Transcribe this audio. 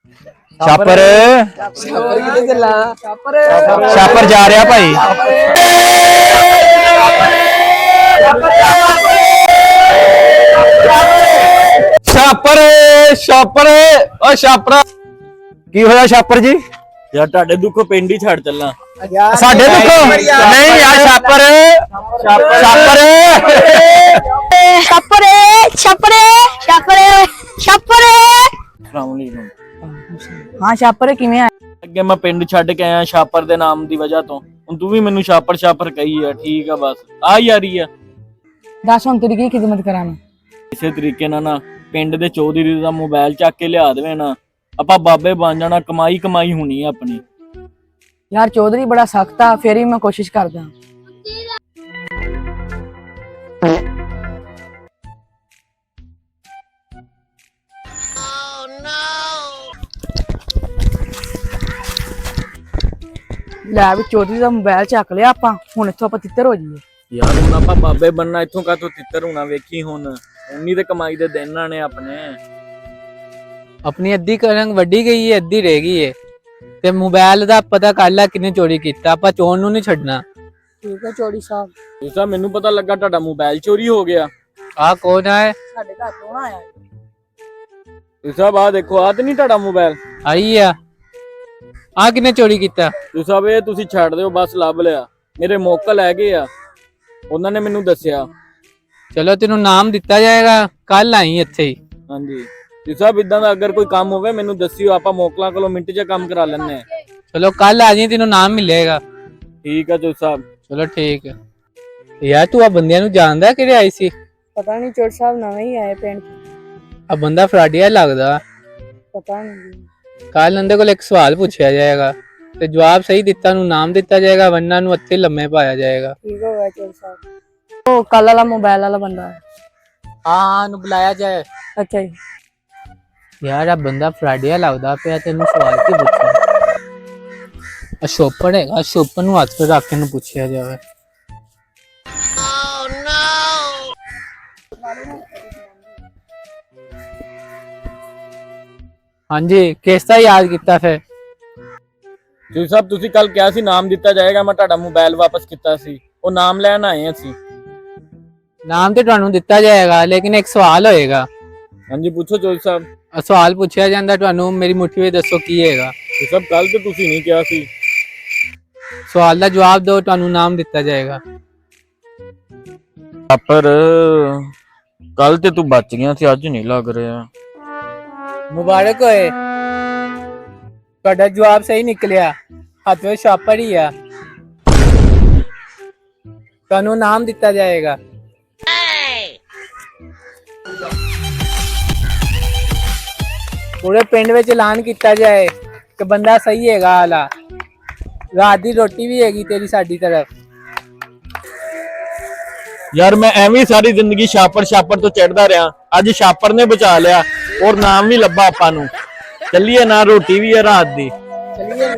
ਛਾਪਰ ਛਾਪਰ ਕਿੱਥੇ ਚੱਲਾ? ਛਾਪਰ ਛਾਪਰ ਜਾ ਰਿਹਾ ਭਾਈ। ਛਾਪਰ ਛਾਪਰ ਓ ਛਾਪਰਾ ਕੀ ਹੋਇਆ ਛਾਪਰ ਜੀ? ਯਾਰ ਤੁਹਾਡੇ ਦੁੱਖੋਂ ਪਿੰਡ ਹੀ ਛੱਡ ਚੱਲਾਂ। ਸਾਡੇ ਦੁੱਖੋਂ ਨਹੀਂ ਯਾਰ ਛਾਪਰ ਛਾਪਰ ਛਾਪਰੇ ਛਾਪਰੇ ਛਾਪਰੇ ਛਾਪਰੇ। ਅਸਲਾਮ ਅਲੈਕੁਮ। ਹਾਂ ਛਾਪਰ ਕਿਵੇਂ ਆ? ਅੱਗੇ ਮੈਂ ਪਿੰਡ ਛੱਡ ਕੇ ਆਇਆ ਛਾਪਰ ਦੇ ਨਾਮ ਦੀ ਵਜ੍ਹਾ ਤੋਂ। ਹੁਣ ਤੂੰ ਵੀ ਮੈਨੂੰ ਛਾਪਰ ਛਾਪਰ ਕਹੀ ਆ। ਠੀਕ ਆ ਬਸ ਆ ਯਾਰੀ ਆ। ਦੱਸ ਹੁਣ ਤੇਰੀ ਕੀ ਖਿਦਮਤ ਕਰਾਂ ਮੈਂ? ਇਸੇ ਤਰੀਕੇ ਨਾਲ ਨਾ ਪਿੰਡ ਦੇ ਚੌਧਰੀ ਦਾ ਮੋਬਾਈਲ ਚੱਕ ਕੇ ਲਿਆ ਦੇਵੇ ਨਾ, ਆਪਾਂ ਬਾਬੇ ਬਣ ਜਾਣਾ। ਕਮਾਈ ਕਮਾਈ ਹੋਣੀ ਆ ਆਪਣੀ। ਯਾਰ ਚੌਧਰੀ ਬੜਾ ਸਖਤ ਆ, ਫੇਰ ਵੀ ਮੈਂ ਕੋਸ਼ਿਸ਼ ਕਰਦਾ। ਲੈ ਵੀ ਚੌਧਰੀ ਦਾ ਮੋਬਾਈਲ ਚੱਕ ਲਿਆ ਆਪਾਂ, ਹੁਣ ਇੱਥੋਂ ਆਪਾਂ ਤਿੱਤਰ ਹੋ ਜਾਈਏ। ਯਾਰ ਹੁਣ ਆਪਾਂ ਬਾਬੇ ਬਣਨਾ, ਇੱਥੋਂ ਕਾਹਤੋਂ ਤਿੱਤਰ ਹੋਣਾ। ਵੇਖੀ ਹੁਣ ਉਨੀ ਤੇ ਕਮਾਈ ਦੇ ਦਿਨ ਆਣੇ ਆਪਣੇ। ਆਪਣੀ ਅੱਧੀ ਕਣਕ ਵੱਢੀ ਗਈ ਹੈ, ਅੱਧੀ ਰਹਿ ਗਈ ਹੈ ਤੇ ਮੋਬਾਈਲ ਦਾ ਪਤਾ ਕਰ ਲੈ ਕਿੰਨੇ ਚੋਰੀ ਕੀਤਾ। ਆਪਾਂ ਚੋਰ ਨੂੰ ਨਹੀਂ ਛੱਡਣਾ। ਠੀਕ ਹੈ ਚੌਧਰੀ ਸਾਹਿਬ। ਤੁਸੀਂ ਮੈਨੂੰ ਪਤਾ ਲੱਗਾ ਤੁਹਾਡਾ ਮੋਬਾਈਲ ਚੋਰੀ ਹੋ ਗਿਆ। ਆ ਕੌਣ ਹੈ? ਸਾਡੇ ਘਰ ਕੌਣ ਆਇਆ? ਤੁਸੀਂ ਸਾਹਿਬ ਆ ਦੇਖੋ, ਆ ਤੇ ਨਹੀਂ ਤੁਹਾਡਾ ਮੋਬਾਈਲ। ਆਈ ਆ ਕਿੰਨੇ ਚੋਰੀ ਕੀਤਾ? ਤੁਸੀਂ ਸਾਹਿਬ ਇਹ ਤੁਸੀਂ ਛੱਡ ਦਿਓ, ਬਸ ਲੱਭ ਲਿਆ। ਮੇਰੇ ਮੋਕਲ ਹੈਗੇ ਆ, ਉਹਨਾਂ ਨੇ ਮੈਨੂੰ ਦੱਸਿਆ। ਚਲੋ ਤੈਨੂੰ ਨਾਮ ਦਿੱਤਾ ਜਾਏਗਾ, ਕੱਲ ਆਈ ਇੱਥੇ ਹੀ। ਹਾਂਜੀ ਜੀ ਸਾਹਿਬ, ਇਦਾਂ ਦਾ ਅਗਰ ਕੋਈ ਕੰਮ ਹੋਵੇ ਮੈਨੂੰ ਦੱਸਿਓ, ਆਪਾਂ ਮੋਕਲਾਂ ਕੋਲੋਂ ਮਿੰਟ 'ਚ ਕੰਮ ਕਰਾ ਲੈਣੇ ਆ। ਚਲੋ ਕੱਲ ਆ ਜੀ, ਤੈਨੂੰ ਨਾਮ ਮਿਲੇਗਾ। ਠੀਕ ਆ ਜੀ ਸਾਹਿਬ। ਚਲੋ ਠੀਕ ਹੈ। ਯਾਰ ਤੂੰ ਆ ਬੰਦਿਆਂ ਨੂੰ ਜਾਣਦਾ ਕਿਹੜੇ ਆਈ ਸੀ? ਪਤਾ ਨਹੀਂ, ਚੌਧਰੀ ਸਾਹਿਬ ਨਵੇਂ ਹੀ ਆਏ ਪਿੰਡ 'ਚ। ਆ ਬੰਦਾ ਫਰਾਡੀਆ ਲੱਗਦਾ। ਪਤਾ ਨਹੀਂ। ਕੱਲ ਉਹਦੇ ਕੋਲ ਇੱਕ ਸਵਾਲ ਪੁੱਛਿਆ ਜਾਏਗਾ ਤੇ ਜਵਾਬ ਸਹੀ ਦਿੱਤਾ ਨੂੰ ਨਾਮ ਦਿੱਤਾ ਜਾਏਗਾ, ਵਰਨਾ ਨੂੰ ਇੱਥੇ ਲੰਮੇ ਪਾਇਆ ਜਾਏਗਾ। ਠੀਕ ਹੋ ਗਿਆ ਚੌਧਰੀ ਸਾਹਿਬ। ਉਹ ਕੱਲ ਵਾਲਾ ਮੋਬਾਈਲ ਵਾਲਾ ਬੰਦਾ ਹੈ। ਹਾਂ ਨੂੰ ਬੁਲਾਇਆ ਜਾਏ। ਅੱਛਾ ਜੀ। ਯਾਰ ਆ ਬੰਦਾ ਫਰਾਡੀਆ ਲੱਗਦਾ ਪਿਆ, ਤੈਨੂੰ ਸਵਾਲ ਕੀ ਪੁੱਛਿਆ? ਸ਼ੋਪਰ ਹੈਗਾ, ਸ਼ੋਪਰ ਨੂੰ ਹੱਥ ਤੇ ਰੱਖ ਕੇ ਨੂੰ ਪੁੱਛਿਆ ਜਾਵੇ। ਹਾਂਜੀ ਕਿਸ ਤਰ੍ਹਾਂ ਯਾਦ ਕੀਤਾ ਫਿਰ? ਜੀ ਸਾਹਿਬ ਤੁਸੀਂ ਕੱਲ ਕਿਹਾ ਸੀ ਨਾਮ ਦਿੱਤਾ ਜਾਏਗਾ, ਮੈਂ ਤੁਹਾਡਾ ਮੋਬਾਈਲ ਵਾਪਸ ਕੀਤਾ ਸੀ। ਉਹ ਨਾਮ ਲੈਣ ਆਏ ਅਸੀਂ। ਨਾਮ ਤੇ ਤੁਹਾਨੂੰ ਦਿੱਤਾ ਜਾਏਗਾ, ਲੇਕਿਨ ਇੱਕ ਸਵਾਲ ਹੋਏਗਾ। ਹਾਂਜੀ ਪੁੱਛੋ ਜੀ ਸਾਹਿਬ। ਸਵਾਲ ਪੁੱਛਿਆ ਜਾਂਦਾ ਤੁਹਾਨੂੰ, ਮੇਰੀ ਮੁੱਠੀ ਵਿੱਚ ਦੱਸੋ ਕੀ ਹੈਗਾ। ਜੀ ਸਾਹਿਬ ਕੱਲ ਤੇ ਤੁਸੀਂ ਨਹੀਂ ਕਿਹਾ ਸੀ। ਸਵਾਲ ਦਾ ਜਵਾਬ ਦਿਓ, ਤੁਹਾਨੂੰ ਨਾਮ ਦਿੱਤਾ ਜਾਏਗਾ। ਪਰ ਕੱਲ ਤੇ ਤੂੰ ਬਚ ਗਿਆ ਸੀ, ਅੱਜ ਨਹੀਂ ਲੱਗ ਰਿਹਾ। ਮੁਬਾਰਕ ਹੋਏ, ਤੁਹਾਡਾ ਜਵਾਬ ਸਹੀ ਨਿਕਲਿਆ। ਹੱਥ ਵਿੱਚ ਛਾਪਰ ਹੀ ਆ, ਤੁਹਾਨੂੰ ਨਾਮ ਦਿੱਤਾ ਜਾਏਗਾ। ਪੂਰੇ ਪਿੰਡ ਵਿੱਚ ਐਲਾਨ ਕੀਤਾ ਜਾਏ ਕਿ ਬੰਦਾ ਸਹੀ ਹੈਗਾ ਆਲਾ। ਰਾਤ ਦੀ ਰੋਟੀ ਵੀ ਹੈਗੀ ਤੇਰੀ ਸਾਡੀ ਤਰਫ। ਯਾਰ ਮੈਂ ਐਵੇਂ ਸਾਰੀ ਜ਼ਿੰਦਗੀ ਛਾਪਰ ਤੋਂ ਚੜਦਾ ਰਿਹਾ, ਅੱਜ ਛਾਪਰ ਨੇ ਬਚਾ ਲਿਆ ਔਰ ਨਾਮ ਵੀ ਲੱਭਾ ਆਪਾਂ ਨੂੰ। ਚੱਲੀਏ ਨਾ, ਰੋਟੀ ਵੀ ਹੈ ਰਾਤ ਦੀ। ਚਲਿਏ।